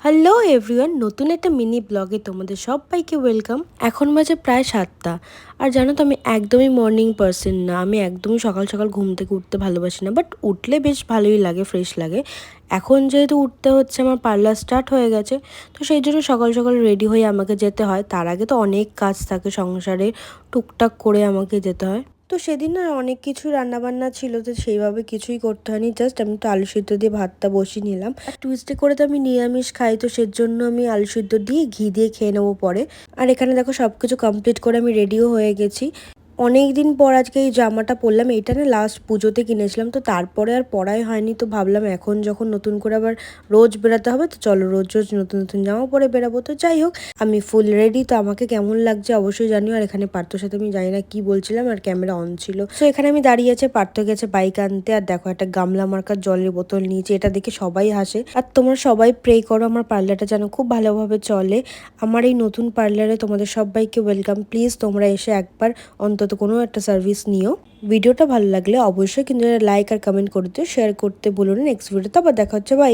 Hello everyone, নতুন একটা mini ব্লগে তোমাদের সবাইকে ওয়েলকাম। এখন বাজে প্রায় 7টা। আর জানো তো আমি একদমই মর্নিং পারসন না, আমি একদমই সকাল সকাল ঘুম থেকে উঠতে ভালোবাসি না, বাট উঠলে বেশ ভালোই লাগে, ফ্রেশ লাগে। এখন যেহেতু উঠতে হচ্ছে, আমার পার্লার স্টার্ট হয়ে গেছে, তো সেই জন্য সকাল সকাল রেডি হয়ে আমাকে যেতে হয়। তার আগে তো অনেক কাজ থাকে সংসারে, টুকটাক করে আমাকে যেতে হয়। তো সেদিন না অনেক কিছু রান্নাবান্না ছিল, তো সেইভাবে কিছুই করতে হয়নি, জাস্ট আমি তো আলু সিদ্ধ দিয়ে ভাতটা বসিয়ে নিলাম। আর টুইসডে করে তো আমি নিরামিষ খাই, তো সেজন্য আমি আলু সিদ্ধ দিয়ে ঘি দিয়ে খেয়ে নেবো পরে। আর এখানে দেখো সব কিছু কমপ্লিট করে আমি রেডিও হয়ে গেছি। অনেক দিন পর আজকে এই জামাটা পরলাম, এটা না লাস্ট পুজোতে কিনেছিলাম, তো তারপরে আর পরাই হয়নি। তো ভাবলাম এখন যখন নতুন করে আবার রোজ বেরোতে হবে, তো চলো রোজ রোজ নতুন নতুন জামা পরে বেরাবো। তো যাই হোক, আমি ফুল রেডি। তো আমাকে কেমন লাগছে অবশ্যই জানিও। আর এখানে পার্থর সাথে আমি জানি না কি বলছিলাম, আর ক্যামেরা অন ছিল। তো এখানে আমি দাঁড়িয়ে আছে, পার্থ গেছে বাইক আনতে। আর দেখো একটা গামলা মার্কার জলের বোতল নিয়েছে, এটা দেখে সবাই হাসে। আর তোমরা সবাই প্রে করো আমার পার্লারটা যেন খুব ভালোভাবে চলে। আমার এই নতুন পার্লারে তোমাদের সবাইকে ওয়েলকাম। প্লিজ তোমরা এসে একবার অন্তত কোনো একটা সার্ভিস নিও। ভিডিওটা ভালো লাগলে অবশ্যই কিন্তু লাইক আর কমেন্ট করে দিও, শেয়ার করতে বলুন। নেক্সট ভিডিওতে আবার দেখা হচ্ছে, বাই।